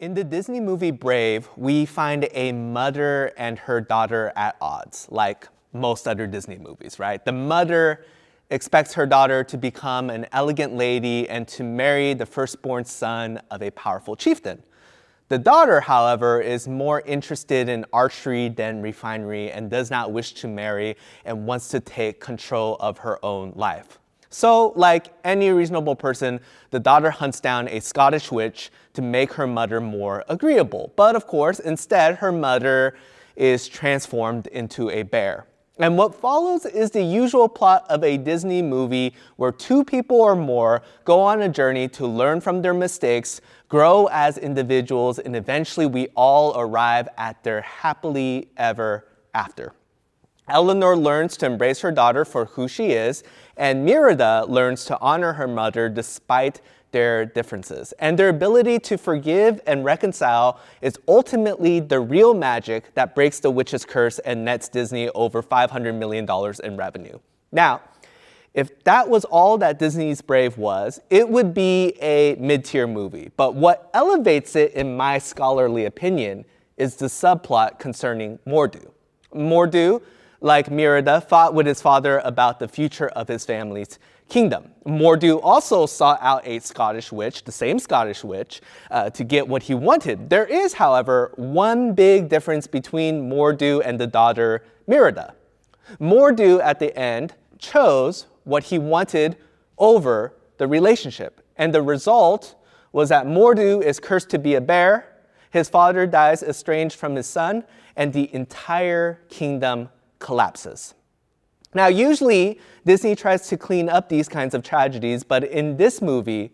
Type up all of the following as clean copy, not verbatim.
In the Disney movie Brave, we find a mother and her daughter at odds, like most other Disney movies, right? The mother expects her daughter to become an elegant lady and to marry the firstborn son of a powerful chieftain. The daughter, however, is more interested in archery than refinery and does not wish to marry and wants to take control of her own life. So, like any reasonable person, the daughter hunts down a Scottish witch to make her mother more agreeable. But of course, instead, her mother is transformed into a bear. And what follows is the usual plot of a Disney movie where two people or more go on a journey to learn from their mistakes, grow as individuals, and eventually we all arrive at their happily ever after. Eleanor learns to embrace her daughter for who she is, and Merida learns to honor her mother despite their differences. And their ability to forgive and reconcile is ultimately the real magic that breaks the witch's curse and nets Disney over $500 million in revenue. Now, if that was all that Disney's Brave was, it would be a mid-tier movie. But what elevates it, in my scholarly opinion, is the subplot concerning Mor'du. Mor'du, like Merida, fought with his father about the future of his family's kingdom. Mor'du also sought out a Scottish witch, the same Scottish witch, to get what he wanted. There is, however, one big difference between Mor'du and the daughter Merida. Mor'du, at the end, chose what he wanted over the relationship. And the result was that Mor'du is cursed to be a bear, his father dies estranged from his son, and the entire kingdom collapses. Now, usually, Disney tries to clean up these kinds of tragedies, but in this movie,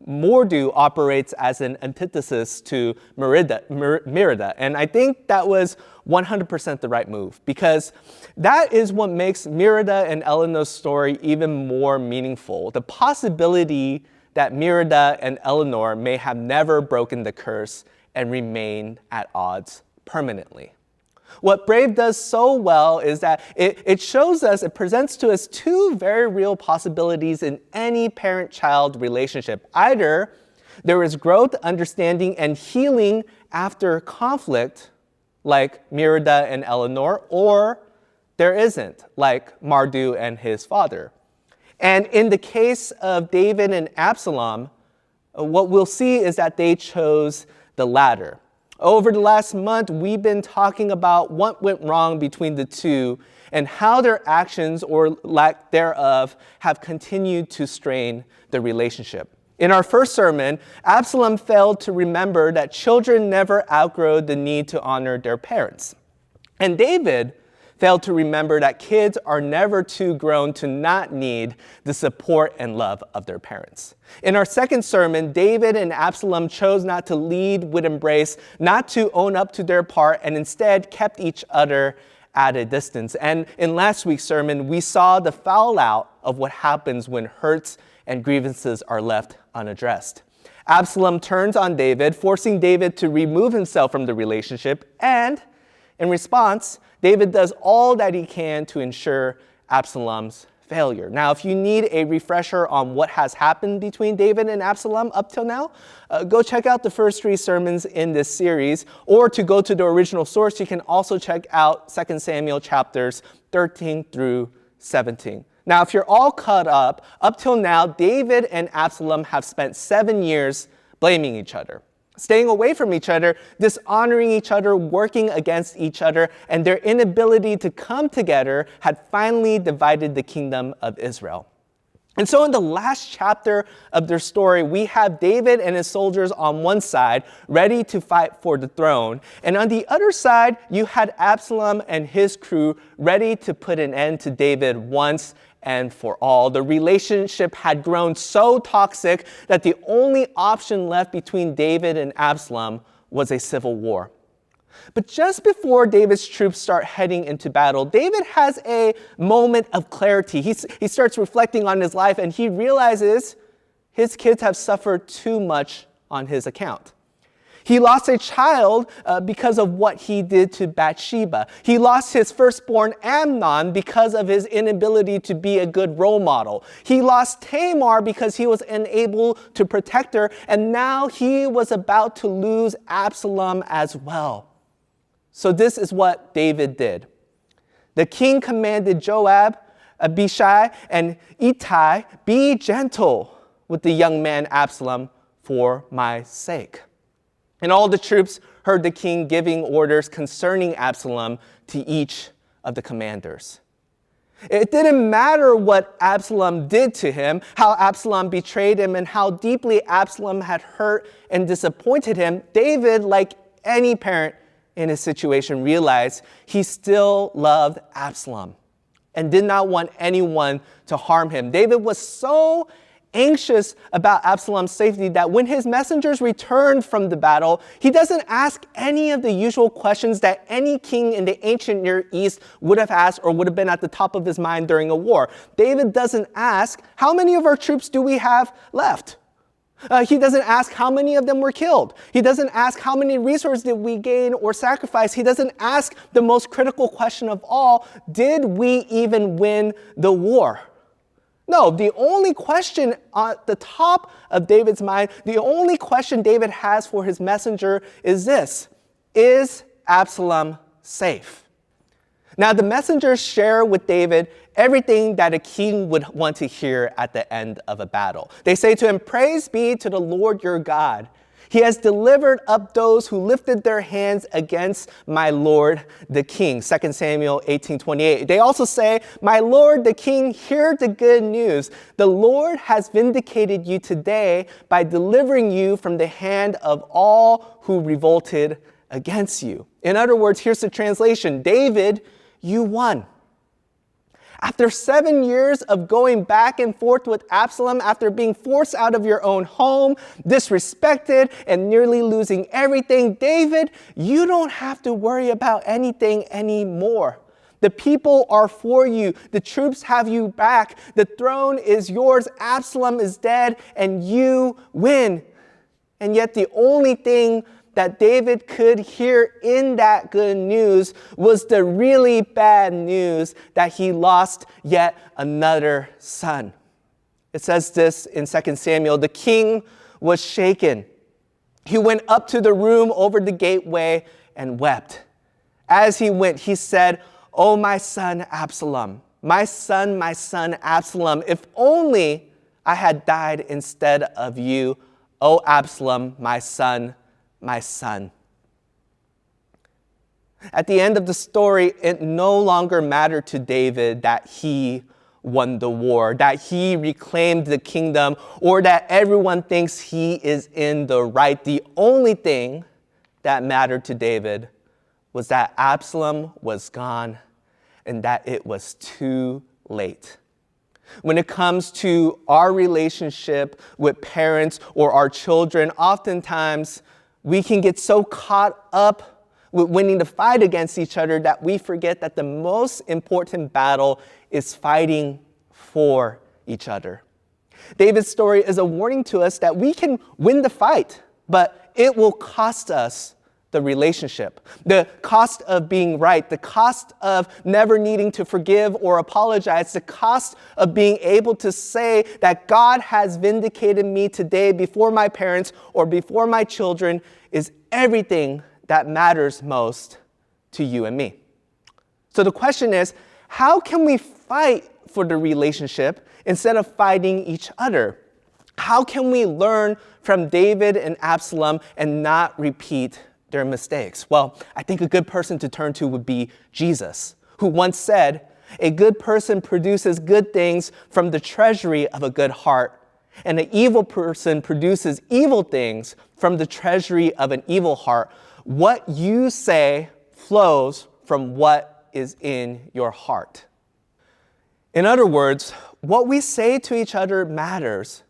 Mor'du operates as an antithesis to Merida. And I think that was 100% the right move, because that is what makes Merida and Eleanor's story even more meaningful. The possibility that Merida and Eleanor may have never broken the curse and remained at odds permanently. What Brave does so well is that it shows us, it presents to us two very real possibilities in any parent-child relationship. Either there is growth, understanding, and healing after conflict, like Merida and Eleanor, or there isn't, like Mor'du and his father. And in the case of David and Absalom, what we'll see is that they chose the latter. Over the last month, we've been talking about what went wrong between the two and how their actions or lack thereof have continued to strain the relationship. In our first sermon, Absalom failed to remember that children never outgrow the need to honor their parents. And David failed to remember that kids are never too grown to not need the support and love of their parents. In our second sermon, David and Absalom chose not to lead with embrace, not to own up to their part, and instead kept each other at a distance. And in last week's sermon, we saw the fallout of what happens when hurts and grievances are left unaddressed. Absalom turns on David, forcing David to remove himself from the relationship, and in response, David does all that he can to ensure Absalom's failure. Now, if you need a refresher on what has happened between David and Absalom up till now, go check out the first three sermons in this series, or to go to the original source, you can also check out 2 Samuel chapters 13 through 17. Now, if you're all caught up till now, David and Absalom have spent 7 years blaming each other, staying away from each other, dishonoring each other, working against each other, and their inability to come together had finally divided the kingdom of Israel. And so in the last chapter of their story, we have David and his soldiers on one side, ready to fight for the throne. And on the other side, you had Absalom and his crew ready to put an end to David once and for all. The relationship had grown so toxic that the only option left between David and Absalom was a civil war. But just before David's troops start heading into battle, David has a moment of clarity. He starts reflecting on his life, and he realizes his kids have suffered too much on his account. He lost a child because of what he did to Bathsheba. He lost his firstborn Amnon because of his inability to be a good role model. He lost Tamar because he was unable to protect her, and now he was about to lose Absalom as well. So this is what David did. The king commanded Joab, Abishai, and Ittai, "Be gentle with the young man Absalom for my sake." And all the troops heard the king giving orders concerning Absalom to each of the commanders. It didn't matter what Absalom did to him, how Absalom betrayed him, and how deeply Absalom had hurt and disappointed him. David, like any parent in his situation, realized he still loved Absalom and did not want anyone to harm him. David was so anxious about Absalom's safety that when his messengers returned from the battle, he doesn't ask any of the usual questions that any king in the ancient Near East would have asked or would have been at the top of his mind during a war. David doesn't ask, "How many of our troops do we have left?" He doesn't ask how many of them were killed. He doesn't ask how many resources did we gain or sacrifice. He doesn't ask the most critical question of all, did we even win the war? No, the only question at the top of David's mind, the only question David has for his messenger is this: is Absalom safe? Now, the messengers share with David everything that a king would want to hear at the end of a battle. They say to him, "Praise be to the Lord your God. He has delivered up those who lifted their hands against my lord the king." 2 Samuel 18:28. They also say, "My lord the king, hear the good news. The Lord has vindicated you today by delivering you from the hand of all who revolted against you." In other words, here's the translation: David, you won. After 7 years of going back and forth with Absalom, after being forced out of your own home, disrespected, and nearly losing everything, David, you don't have to worry about anything anymore. The people are for you. The troops have you back. The throne is yours. Absalom is dead, and you win. And yet the only thing that David could hear in that good news was the really bad news that he lost yet another son. It says this in 2 Samuel: the king was shaken. He went up to the room over the gateway and wept. As he went, he said, "Oh, my son Absalom, my son Absalom, if only I had died instead of you. Oh, Absalom, my son, my son." At the end of the story, it no longer mattered to David that he won the war, that he reclaimed the kingdom, or that everyone thinks he is in the right. The only thing that mattered to David was that Absalom was gone and that it was too late. When it comes to our relationship with parents or our children, oftentimes we can get so caught up with winning the fight against each other that we forget that the most important battle is fighting for each other. David's story is a warning to us that we can win the fight, but it will cost us the relationship, the cost of being right, the cost of never needing to forgive or apologize, the cost of being able to say that God has vindicated me today before my parents or before my children is everything that matters most to you and me. So the question is, how can we fight for the relationship instead of fighting each other? How can we learn from David and Absalom and not repeat their mistakes? Well, I think a good person to turn to would be Jesus, who once said, "A good person produces good things from the treasury of a good heart, and an evil person produces evil things from the treasury of an evil heart. What you say flows from what is in your heart." In other words, what we say to each other matters.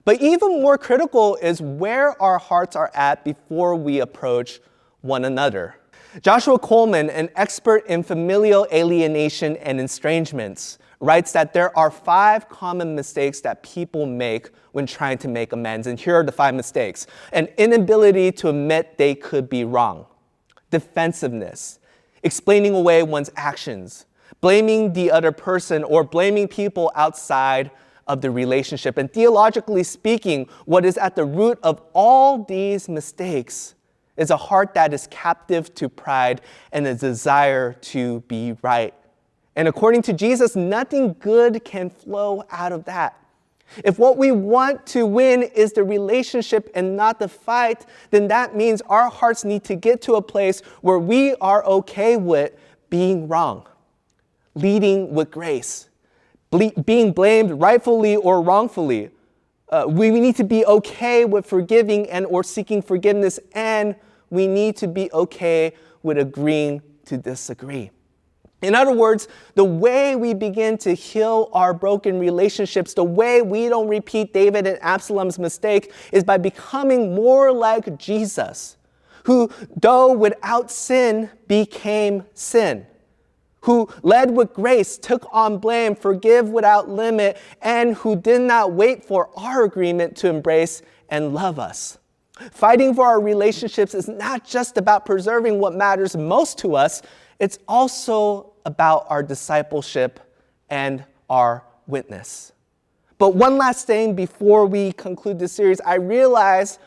But even more critical is where our hearts are at before we approach one another. Joshua Coleman, an expert in familial alienation and estrangements, writes that there are 5 common mistakes that people make when trying to make amends. And here are the 5 mistakes. An inability to admit they could be wrong. Defensiveness. Explaining away one's actions. Blaming the other person or blaming people outside of the relationship. And theologically speaking, what is at the root of all these mistakes is a heart that is captive to pride and a desire to be right. And according to Jesus, nothing good can flow out of that. If what we want to win is the relationship and not the fight, then that means our hearts need to get to a place where we are okay with being wrong, leading with grace, being blamed rightfully or wrongfully. We need to be okay with forgiving and or seeking forgiveness, and we need to be okay with agreeing to disagree. In other words, the way we begin to heal our broken relationships, the way we don't repeat David and Absalom's mistake, is by becoming more like Jesus, who, though without sin, became sin, who led with grace, took on blame, forgive without limit, and who did not wait for our agreement to embrace and love us. Fighting for our relationships is not just about preserving what matters most to us, it's also about our discipleship and our witness. But one last thing before we conclude this series, I realize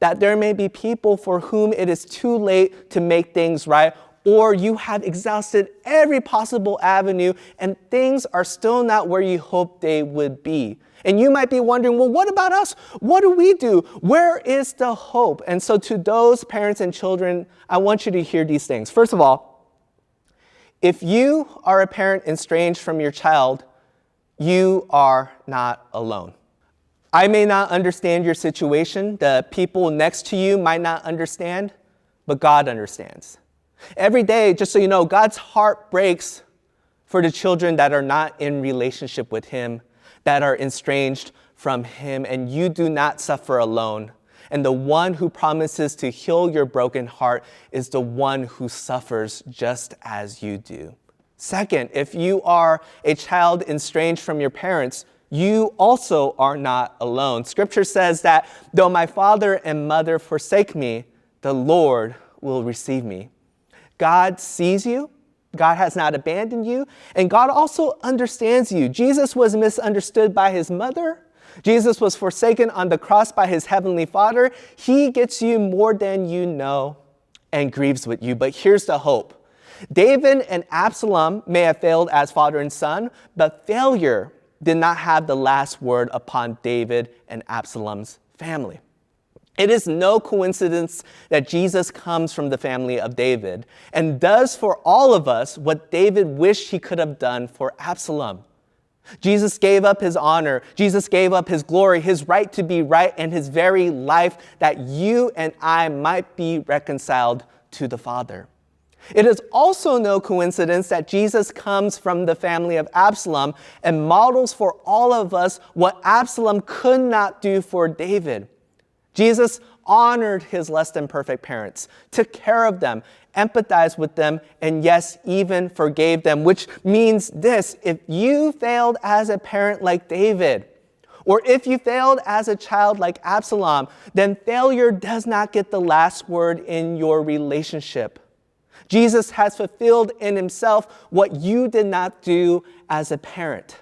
that there may be people for whom it is too late to make things right, or you have exhausted every possible avenue and things are still not where you hoped they would be. And you might be wondering, well, what about us? What do we do? Where is the hope? And so to those parents and children, I want you to hear these things. First of all, if you are a parent estranged from your child, you are not alone. I may not understand your situation. The people next to you might not understand, but God understands. Every day, just so you know, God's heart breaks for the children that are not in relationship with Him, that are estranged from Him, and you do not suffer alone. And the one who promises to heal your broken heart is the one who suffers just as you do. Second, if you are a child estranged from your parents, you also are not alone. Scripture says that though my father and mother forsake me, the Lord will receive me. God sees you. God has not abandoned you. And God also understands you. Jesus was misunderstood by His mother. Jesus was forsaken on the cross by His heavenly Father. He gets you more than you know and grieves with you. But here's the hope. David and Absalom may have failed as father and son, but failure did not have the last word upon David and Absalom's family. It is no coincidence that Jesus comes from the family of David and does for all of us what David wished he could have done for Absalom. Jesus gave up His honor. Jesus gave up His glory, His right to be right, and His very life that you and I might be reconciled to the Father. It is also no coincidence that Jesus comes from the family of Absalom and models for all of us what Absalom could not do for David. Jesus honored his less than perfect parents, took care of them, empathized with them, and yes, even forgave them, which means this: if you failed as a parent like David, or if you failed as a child like Absalom, then failure does not get the last word in your relationship. Jesus has fulfilled in Himself what you did not do as a parent.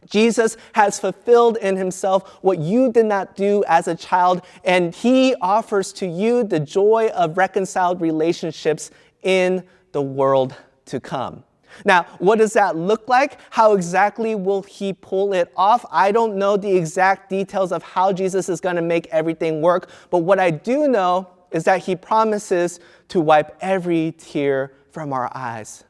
Jesus has fulfilled in Himself what you did not do as a child, and He offers to you the joy of reconciled relationships in the world to come. Now, what does that look like? How exactly will He pull it off? I don't know the exact details of how Jesus is going to make everything work, but what I do know is that He promises to wipe every tear from our eyes.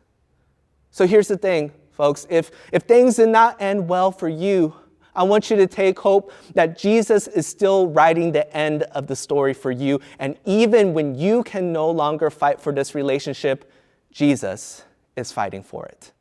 So here's the thing, folks. If things did not end well for you, I want you to take hope that Jesus is still writing the end of the story for you. And even when you can no longer fight for this relationship, Jesus is fighting for it.